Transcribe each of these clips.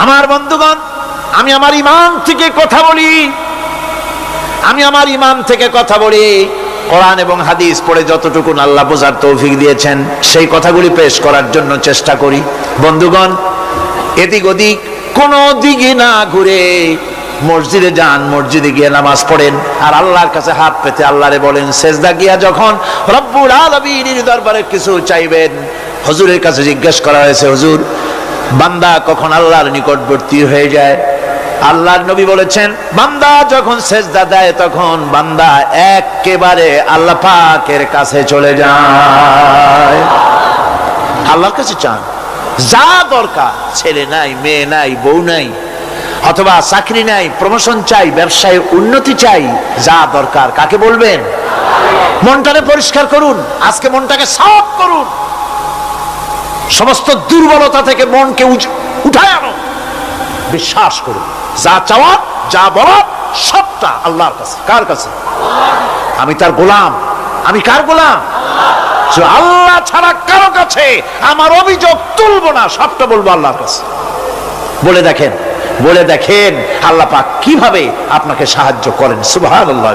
আমার বন্ধুগণ, আমি আমার ঈমান থেকে কথা বলি, কোরআন এবং হাদিস পড়ে যতটুকু আল্লাহ বোঝার তৌফিক দিয়েছেন সেই কথাগুলি পেশ করার জন্য চেষ্টা করি। বন্ধুগণ, এদিক ওদিক কোনো দিকে না ঘুরে মসজিদে যান, মসজিদে গিয়ে নামাজ পড়েন, আর আল্লাহর কাছে হাত পেতে আল্লাহরে বলেন। সেজদা গিয়া যখন রব্বুল আলামিনের দরবারে কিছু চাইবেন, হুজুরের কাছে জিজ্ঞেস করা হয়েছে, হুজুর, বান্দা কখন আল্লাহর নিকটবর্তী হয়ে যায়? আল্লাহর নবী বলেছেন, বান্দা যখন সেজদা দেয় তখন বান্দা একেবারে আল্লাহ পাকের কাছে চলে যায়। আল্লাহর কাছে চান, যা দরকার, ছেলে নাই, মেয়ে নাই, বউ নাই, অথবা চাকরি নাই, প্রমোশন চাই, ব্যবসায় উন্নতি চাই, যা দরকার কাকে বলবেন? মনটাকে পরিষ্কার করুন, আজকে মনটাকে সাফ করুন, সমস্ত দুর্বলতা থেকে মনকে উঠায় আনো, বিশ্বাস করুন, যা চাওয়া, যা বলা, সবটা আল্লাহর কাছে। কার কাছে? আমি তার গোলাম। আমি কার গোলাম? আল্লাহ ছাড়া কারো কাছে আমার অভিযোগ তুলবো না, সবটা বলবো আল্লাহর কাছে। বলে দেখেন আল্লাহ পাক কিভাবে আপনাকে সাহায্য করেন। সুবহানাল্লাহ।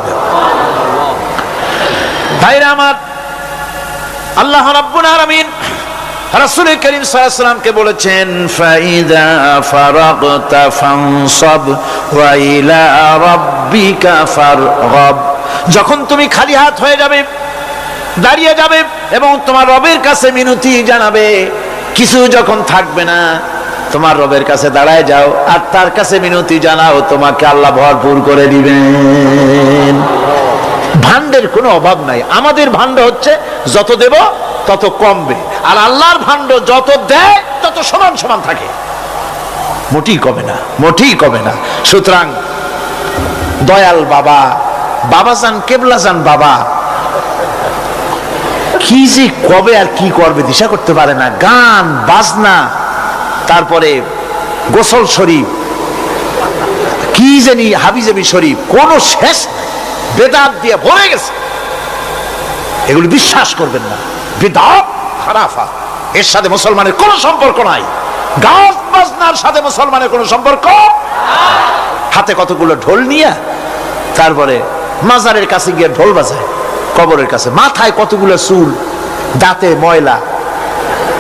ভাইরা আমার, আল্লাহ রাব্বুল আলামিন রাসূল করিম সাল্লাল্লাহু আলাইহি ওয়াসাল্লামকে বলেছেন, ফাইদা ফারাগতা ফানসাব ওয়া ইলা রাব্বিকা ফারগাব। যখন তুমি খালি হাত হয়ে যাবে, দাঁড়িয়ে যাবে এবং তোমার রবের কাছে মিনতি জানাবে, কিছু যখন থাকবে না, তোমার রবের কাছে দাঁড়ায় যাও আর তার কাছে মিনতি জানাও, তোমাকে আল্লাহ ভরপুর করে দিবেন। ভান্ডের কোনো অভাব নাই। আমাদের ভান্ড হচ্ছে যত দেব তত কমবে, আর আল্লাহর ভান্ড যত দেয় তত সমান সমান থাকে, মোটেই কমে না। সুতরাং দয়াল বাবা, বাবাজান, কেবলাজান বাবা কি যে কবে আর কি করবে দিশা করতে পারে না। গান বাজনা, তারপরে গোসল শরীফ, কি জানি হাবিজাবি শরীফ, কোন শেষ বেদাত দিয়ে ভরে গেছে। এগুলি বিশ্বাস করবেন না, বিদআত খারাফা, এর সাথে মুসলমানের কোনো সম্পর্ক নাই। গান বাজনার সাথে মুসলমানের কোনো সম্পর্ক। হাতে কতগুলো ঢোল নিয়ে তারপরে মাজারের কাছে গিয়ে ঢোল বাজায়, কবরের কাছে, মাথায় কতগুলো চুল, দাঁতে ময়লা,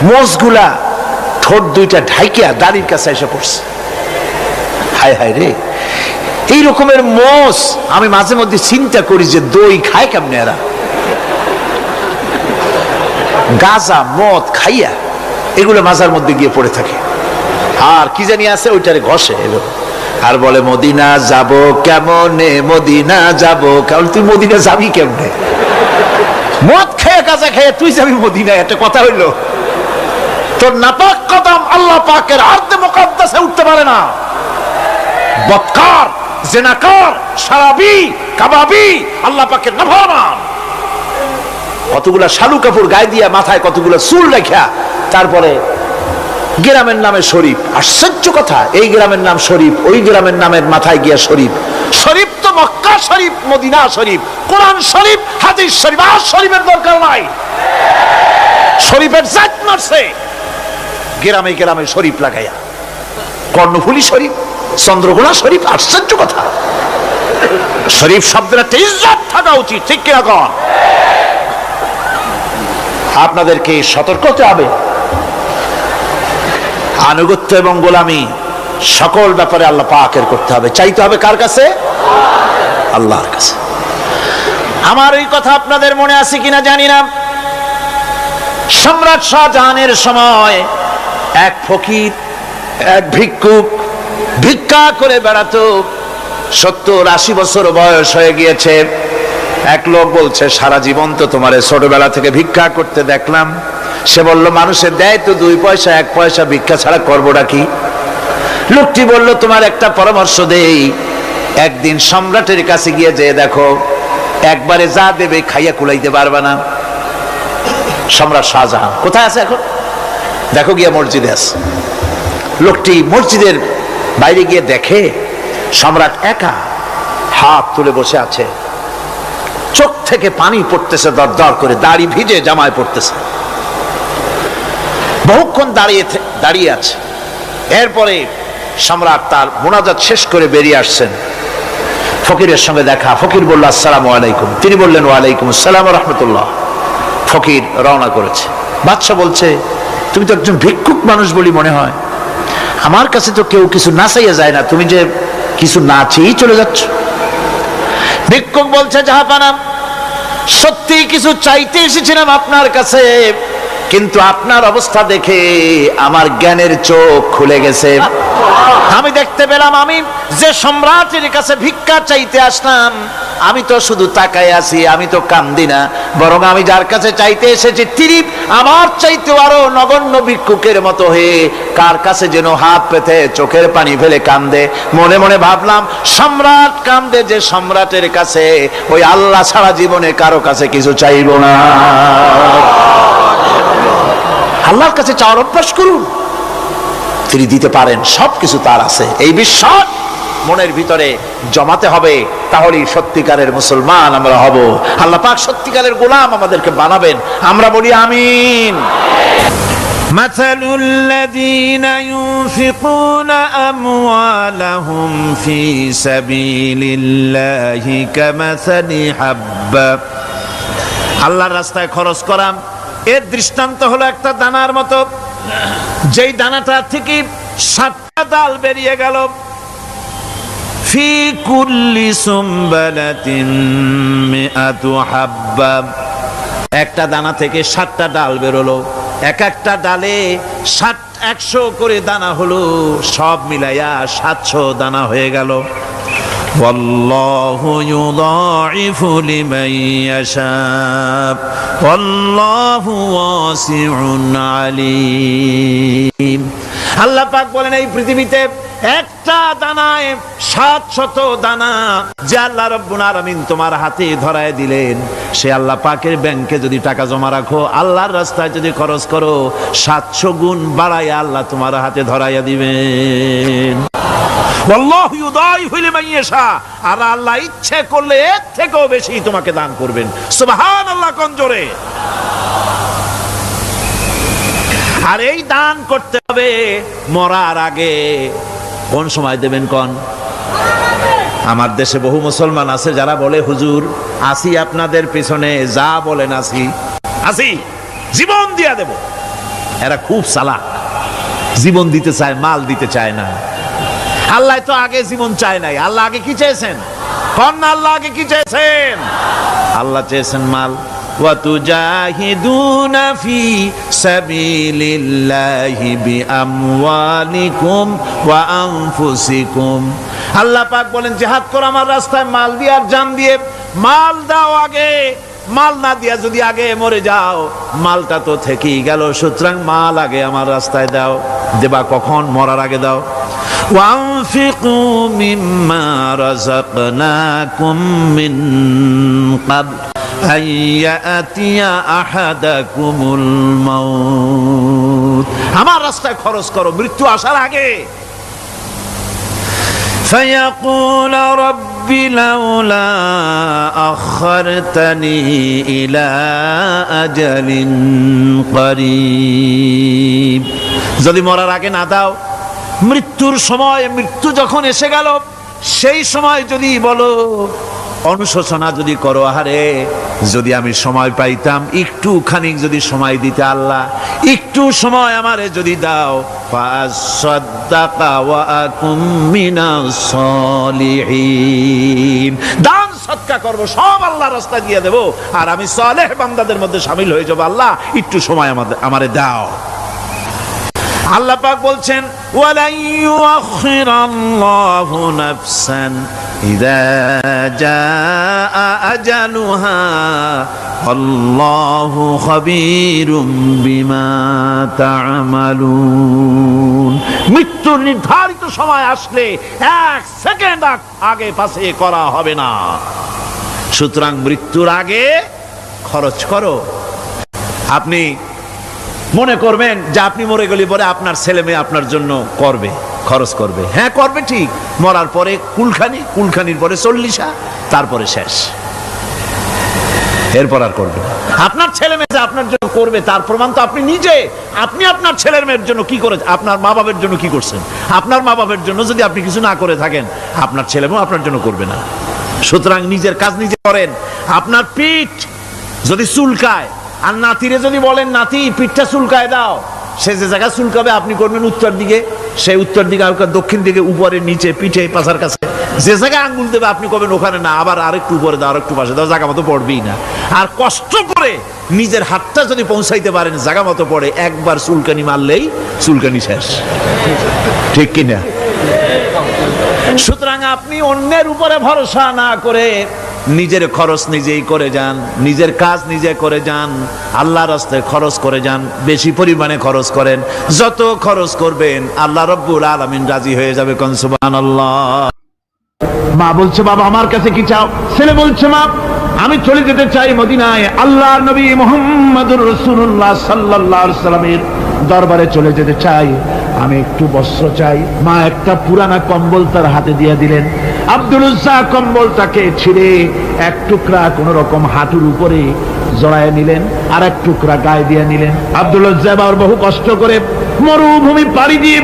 মোষগুলা ঠোঁট দুইটা ঢাইকিয়া দাড়ির কাছে এসে পড়ছে। হায় হায় রে, এই রকমের মোষ আমি মাঝে মধ্যে চিন্তা করি যে দই খায় কেমনে এরা, গাঁজা মদ খাইয়া এগুলো মাজার মধ্যে গিয়ে পড়ে থাকে। আর কি জানি আছে ওইটারে ঘষে আর বলে, মদিনা যাব কেমনে, মদিনা যাব কেমন। তুই মদিনা যাবি কেমনে? মদ খেয়ে গাঁজা খেয়ে তুই যাবি মদিনা? একটা কথা হইলো? তোর নাপাক কদম আল্লাহ পাকের আরদে মুকাদ্দাসে উঠতে পারে না। বদকার, জিনাকার, শারাবি, কাবাবি, আল্লাহ পাকের নাফরমান, কতগুলা শালু কাপড় গায়ে দিয়া মাথায় কতগুলা চুল রাখিয়া তারপরে গ্রামের নামে শরীফ। আশ্চর্য কথা, এই গ্রামের নাম শরীফ, ওই গ্রামের নামের মাথায় গিয়া শরীফ। শরীফ তো মক্কা শরীফ, মদিনা শরীফ, কোরআন শরীফ, হাদিস শরীফ। আর শরীফের দরকার নাই। শরীফের জাত মারছে গ্রামে গ্রামে শরীফ লাগাইয়া, কর্ণফুলী শরীফ, চন্দ্রকোনা শরীফ। আশ্চর্য কথা, শরীফ শব্দের একটা ইজ্জত থাকা উচিত, ঠিক কিনা কন? আপনাদেরকে সতর্ক হতে হবে। আনুগত্য এবং গোলামি সকল ব্যাপারে আল্লাহ পাকের করতে হবে, চাইতে হবে কার কাছে? আল্লাহর কাছে। আমার এই কথা আপনাদের মনে আছে কিনা জানি না। সম্রাট শাহজাহানের সময় এক ফকির, এক ভিক্ষুক ভিক্ষা করে বেড়াতো। 70-80 বছর বয়স হয়ে গিয়েছে। এক লোক বলছে, সারা জীবন তো তোমার ছোটবেলা থেকে ভিক্ষা করতে দেখলাম। সে বলল, মানুষের দেয় তো 2 পয়সা 1 পয়সা, ভিক্ষা ছাড়া করবোটা কি? লোকটি বলল, তোমার একটা পরামর্শ দেই, একদিন সম্রাটের কাছে গিয়ে যে দেখো, একবারে যা দেবে খাইয়া কুলাইতে পারবে না। সম্রাট শাহজাহান কোথায় আছে এখন? দেখো গিয়া মসজিদে আছে। লোকটি মসজিদের বাইরে গিয়ে দেখে সম্রাট একা হাত তুলে বসে আছে, চোখ থেকে পানি পড়তেছে দর দর করে, দাড়ি ভিজে জামায় পড়তেছে। বহুক্ষণ দাঁড়িয়ে আছে। এরপরে সম্রাট তার মুনাজাত শেষ করে বেরিয়ে আসছেন, ফকিরের সঙ্গে দেখা। ফকির বলল আসসালামু আলাইকুম, তিনি বললেন ওয়ালাইকুম আসসালাম ওয়া রাহমাতুল্লাহ। ফকির রওনা করেছে। বাদশা বলছে, তুমি তো একজন ভিক্ষুক মানুষ বলি মনে হয়, আমার কাছে তো কেউ কিছু না চাইয়া যায় না, তুমি যে কিছু না চেয়েই চলে যাচ্ছ। ভিক্ষুক বলছে, জাহাপানা, সত্যি কিছু চাইতে এসেছিলাম আপনার কাছে, কিন্তু আপনার অবস্থা দেখে আমার জ্ঞানের চোখ খুলে গেছে। আমি দেখতে পেলাম আমি যে সম্রাটের কাছে ভিক্ষা চাইতে আসলাম, আমি তো শুধু তাকায় আছি, আমি তো কান্দি না, বরং আমি যার কাছে চাইতে এসেছি তিনি আমার চাইতে আরো নগণ্য ভিক্ষুকের মতো হয়ে কার কাছে যেন হাত পেতে চোখের পানি ফেলে কান্দে। মনে মনে ভাবলাম, সম্রাট কান্দে যে সম্রাটের কাছে, ওই আল্লাহ ছাড়া জীবনে কারো কাছে কিছু চাইব না। আল্লাহর কাছে চাওয়ার অভ্যাস করুন, তিনি দিতে পারেন, সবকিছু তার আছে। এই বিশ্বাস মনের ভিতরে জমাতে হবে, তাহলেই সত্যিকারের মুসলমান আমরা হব। আল্লাহ পাক সত্যিকারের গোলাম আমাদেরকে বানাবেন। আমরা বলি আমিন। مثل الذين ينفقون أموالهم في سبيل الله كمثل حبة। আল্লাহর রাস্তায় খরচ করা এর দৃষ্টান্ত হলো একটা দানার মতো, যেই দানাটা থেকে 7টা ডাল বেরিয়ে গেল। ফি কুল্লি সুমবালাতিন মিআতু হাব্বা, একটা দানা থেকে 7টা ডাল বেরোলো, এক একটা ডালে 100 করে দানা হলো, সব মিলাইয়া 700 দানা হয়ে গেল। والله يضاعف لمن يشاء والله واسع عليم। আল্লাহ পাক বলেন, এই পৃথিবীতে একটা দানায় 700 দানা যে আল্লাহ রাব্বুল আলামিন তোমার হাতে ধরায় দিলেন, সে আল্লাহ পাকের ব্যাংকে যদি টাকা জমা রাখো, আল্লাহর রাস্তায় যদি খরচ করো, 700 গুণ বাড়াইয়া আল্লাহ তোমার হাতে ধরাইয়া দিবেন। আল্লাহু ইউদাইফু লিমান ইয়াশা, আর আল্লাহ ইচ্ছে করলে এর থেকেও বেশি তোমাকে দান করবেন। সুবহানাল্লাহ কোন জোরে। আর এই দান করতে হবে মরার আগে। কোন সময় দেবেন কোন? আমার দেশে বহু মুসলমান আছে যারা বলে, হুজুর আসি আপনাদের পিছনে, যা বলেন আসি, জীবন দিয়া দেব। এরা খুব চালাক, জীবন দিতে চায়, মাল দিতে চায় না। আল্লাহ তো আগে জীবন চায় নাই, আল্লাহ আগে কি চেয়েছেন? কোন আল্লাহ আগে কি চেয়েছেন? আল্লাহ চেয়েছেন মাল। ওয়াতুজাহিদুনা ফি সাবিলিল্লাহি বিআমওয়ালিকুম ওয়া আনফুসিকুম। আল্লাহ পাক বলেন, জিহাদ করো আমার রাস্তায় মাল দিয়ে আর জান দিয়ে। মাল দাও আগে, মাল না দিয়া যদি আগে মরে যাও, মালটা তো থেকেই গেল। সুতরাং মাল আগে আমার রাস্তায় দাও। দেবা কখন? মরার আগে দাও। وَأَنفِقُوا مِمَّا رَزَقْنَاكُم مِّن قَبْلِ أَن يَأْتِيَ أَحَدَكُمُ الْمَوْتُ। আমার রাস্তায় খরচ করো মৃত্যু আসার আগে। فَيَقُولَ رَبِّ لَوْلَا أَخَّرْتَنِي إِلَى أَجَلٍ قَرِيبٍ। যদি মরার আগে না দাও, মৃত্যুর সময়, মৃত্যু যখন এসে গেল, সেই সময় যদি বলো, অনুশোচনা যদি করো, আহারে যদি আমি সময় পাইতাম, একটুখানি যদি সময় দিতে আল্লাহ, একটু সময় আমারে যদি দাও, ফাসাদ্দাকা ওয়া আকুম মিনাস সলিহিন। দান সদকা করব, সব আল্লাহর রাস্তায় দিয়ে দেব, আর আমি সালেহ বান্দাদের মধ্যে শামিল হয়ে যাব। আল্লাহ একটু সময় আমারে দাও। আল্লাহ পাক বলছেন, ওয়ালা ইউআখিরাল্লাহু নাফসান ইযা জাআ আজালুহা আল্লাহু খাবীরুম বিমা তা'মালুন। মৃত্যুর নির্ধারিত সময় আসলে 1 সেকেন্ড আগে পাশে করা হবে না। সুতরাং মৃত্যুর আগে খরচ করো। আপনি মনে করবেন যে আপনি মরে গেলে পরে আপনার ছেলে মেয়ে আপনার জন্য করবে, খরচ করবে। হ্যাঁ করবে, ঠিক। মরার পরে কুলখানি, কুলখানির পরে 40, তারপরে শেষ। এরপর আর করবে না। আপনার ছেলে মেয়ে যে আপনার জন্য করবে তার প্রমাণ তো আপনি নিজে। আপনি আপনার ছেলের মেয়ের জন্য কি করে, আপনার মা বাবার জন্য কি করছেন? আপনার মা বাবার জন্য যদি আপনি কিছু না করে থাকেন, আপনার ছেলে মেয়েও আপনার জন্য করবে না। সুতরাং নিজের কাজ নিজে করেন। আপনার পিঠ যদি চুলকায় আর নাতিরে যদি বলেন নাতি পিঠটা চুলকায় দাও, সে যে জায়গা চুলকাবে আপনি করবেন উত্তর দিকে, সে উত্তর দিকে, দক্ষিণ দিকে, উপরে, নিচে, পিঠে, পাছার কাছে, যে জায়গায় আঙ্গুল দেবে আপনি করবেন ওখানে না, আবার আরেকটু উপরে দাও, আরেকটু পাশে দাও, জায়গা মতো পড়বেই না। আর কষ্ট করে নিজের হাতটা যদি পৌঁছাইতে পারেন জায়গা মতো পড়ে, একবার চুলকানি মারলেই চুলকানি শেষ, ঠিক কিনা? সুতরাং আপনি অন্যের উপরে ভরসা না করে নিজের খরচ নিজেই করে যান, নিজের কাজ নিজে করে যান, আল্লাহর রাস্তায় খরচ করে যান, বেশি পরিমাণে খরচ করেন। যত খরচ করবেন আল্লাহ রাব্বুল আলামিন রাজি হয়ে যাবে। কোন সুবহানাল্লাহ। মা বলছে বাবা আমার কাছে কি চাও? ছেলে বলছে মা আমি চলে যেতে চাই মদিনায়, আল্লাহর নবী মুহাম্মদুর রাসূলুল্লাহ সাল্লাল্লাহু আলাইহি সাল্লামের দরবারে চলে যেতে চাই, আমি একটু বস্ত্র চাই। মা একটা পুরানা কম্বল তার হাতে দিয়ে দিলেন। আব্দুল উজ্জা কম্বলটাকে ছিঁড়ে এক টুকরা কোন রকম হাঁটুর উপরে জড়ায় নিলেন, আর এক টুকরা গায়ে দিয়ে নিলেন। আব্দুল উজ্জা আবার বহু কষ্ট করে মরুভূমি পাড়ি দিয়ে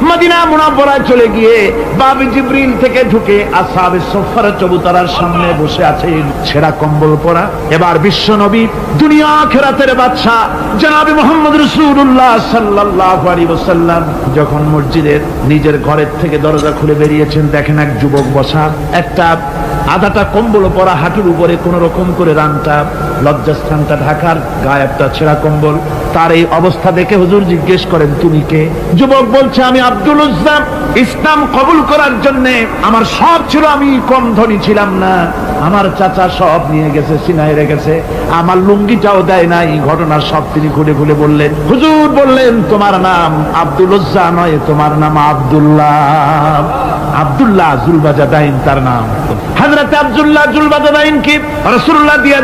মদিনা মুনাওয়ারায় চলে গিয়ে বাব জিবরিল থেকে ঢুকে আসহাবে সুফফার চবুতরার সামনে বসে আছেন, ছেঁড়া কম্বল পরা। এবার বিশ্ব নবী দুনিয়া আখিরাতের বাদশা জনাবে মুহাম্মদ রাসূলুল্লাহ সাল্লাল্লাহু আলাইহি ওয়াসাল্লাম যখন মসজিদের নিজের ঘরের থেকে দরজা খুলে বেরিয়েছেন, দেখেন এক যুবক বসা, একটা আধাটা কম্বল পরা, হাঁটুর উপরে কোন রকম করে রানটা লজ্জাস্থানটা ঢাকার, গায়ে একটা ছেঁড়া কম্বল। তার এই অবস্থা দেখে হুজুর জিজ্ঞেস করেন তুমি কে? যুবক বলছে আমি আব্দুল উজ্জা। ইসলাম কবুল করার জন্য আমার সব ছিল, আমি কম ধনী ছিলাম না, আমার চাচা সব নিয়ে গেছে, সিনায় রেখেছে, আমার লুঙ্গিটাও দেয় নাই। ঘটনার সব তিনি খুলে খুলে বললেন। হুজুর বললেন তোমার নাম আব্দুল উজ্জা নয়, তোমার নাম আব্দুল্লাহ। আব্দুল্লাহ জুলবাজাদাইন তার নাম। হযরত আব্দুল্লাহ জুলবাজাদাইন কি রাসূলুল্লাহ দিয়া